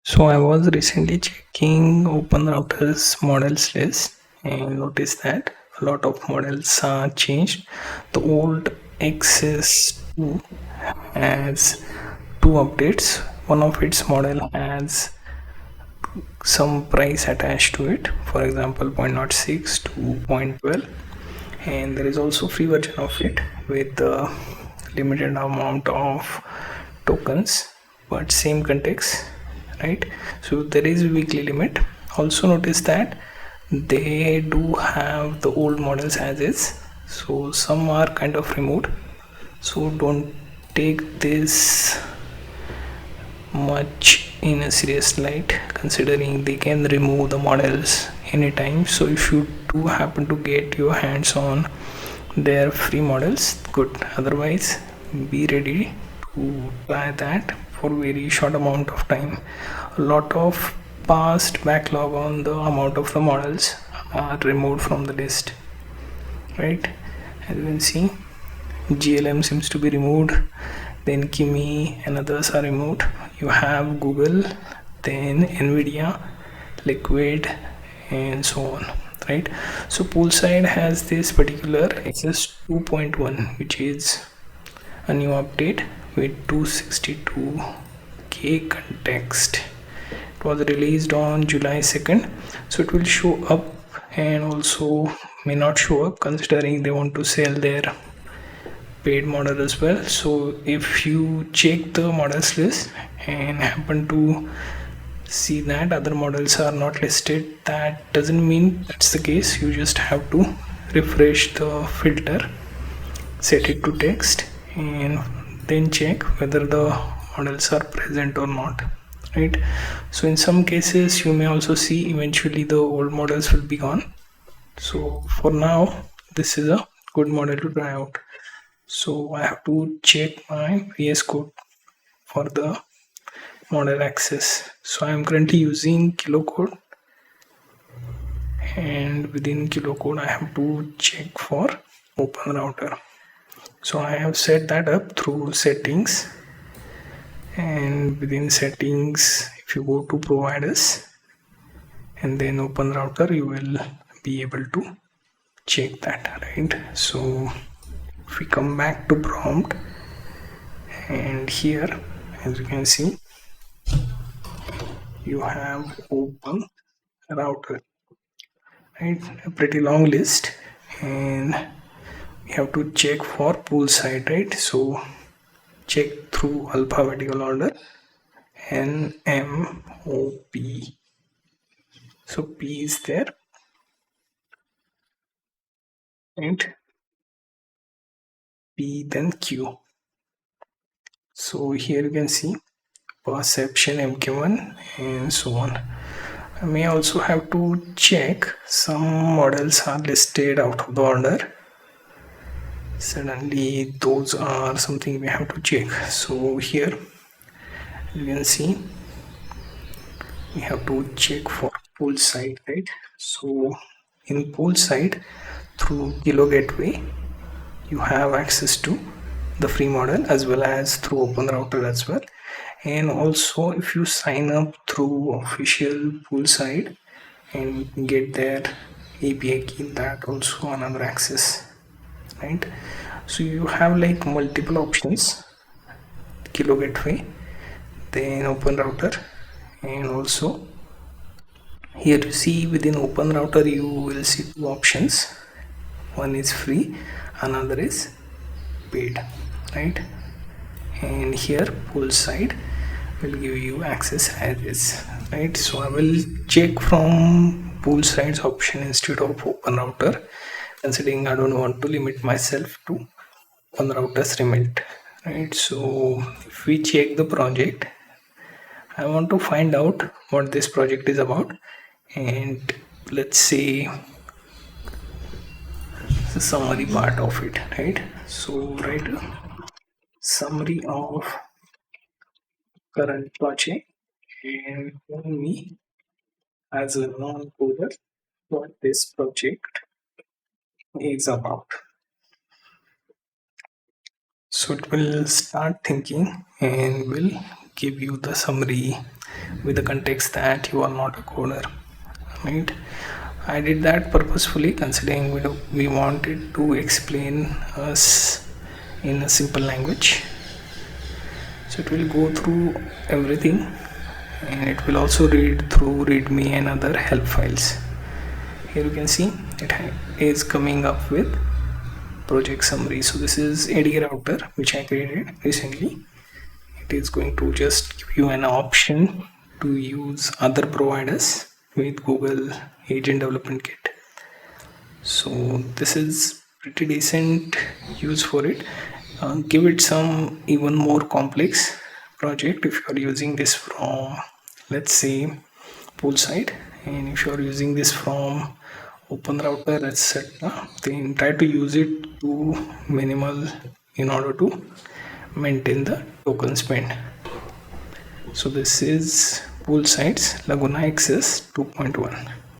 So I was recently checking Openrouter's models list and noticed that a lot of models are changed. The old XS2 has two updates. One of its model has some price attached to it, for example 0.06 to 0.12, and there is also free version of it with a limited amount of tokens but same context, right? So there is weekly limit. Also notice that they do have the old models as is, so some are kind of removed, so don't take this much in a serious light, considering they can remove the models anytime. So if you do happen to get your hands on their free models, good. Otherwise, be ready to try that for very short amount of time. A lot of past backlog on the amount of the models are removed from the list, right? As you can see, GLM seems to be removed, then Kimi and others are removed. You have Google, then Nvidia, Liquid, and so on, right? So Poolside has this particular XS 2.1, which is a new update with 262k context. It was released on July 2nd, so it will show up and also may not show up, considering they want to sell their paid model as well. So if you check the models list and happen to see that other models are not listed, that doesn't mean that's the case. You just have to refresh the filter, set it to text, and then check whether the models are present or not, right? So in some cases you may also see eventually the old models will be gone. So for now, this is a good model to try out. So I have to check my VS Code for the model access. So I am currently using kilocode, and within kilocode I have to check for Openrouter. So I have set that up through settings, and within settings, if you go to providers and then Openrouter, you will be able to check that, right? So if we come back to prompt, and here as you can see you have open router, right? A pretty long list, and we have to check for poolside, right? So check through alphabetical order, N M O P. So P is there, right? P then Q. So here you can see perception MK1 and so on. I may also have to check some models are listed out of the order. Suddenly those are something we have to check. So here you can see we have to check for poolside, right? So in poolside, through Kilo Gateway, you have access to the free model as well as through Openrouter as well. And also if you sign up through official poolside and get their API key, that also another access, right? So you have like multiple options: Kilo Gateway, then Openrouter, and also here you see within Openrouter you will see two options. One is free, another is paid, right? And here poolside will give you access as is, right? So I will check from poolside's option instead of Openrouter, considering I don't want to limit myself to Openrouter's remit, right? So if we check the project, I want to find out what this project is about, and let's say the summary part of it, right? So write a summary of current project and tell me as a non-coder what this project is about. So it will start thinking and will give you the summary with the context that you are not a coder, right? I did that purposefully, considering we wanted to explain us in a simple language. So it will go through everything, and it will also read through readme and other help files. Here you can see it is coming up with project summary. So this is AD router which I created recently. It is going to just give you an option to use other providers with Google Agent Development Kit. So this is pretty decent use for it. Give it some even more complex project if you are using this from, let's say, Poolside, and if you are using this from Openrouter, etc., then try to use it to minimal in order to maintain the token spend. So this is Poolside's Laguna XS 2.1.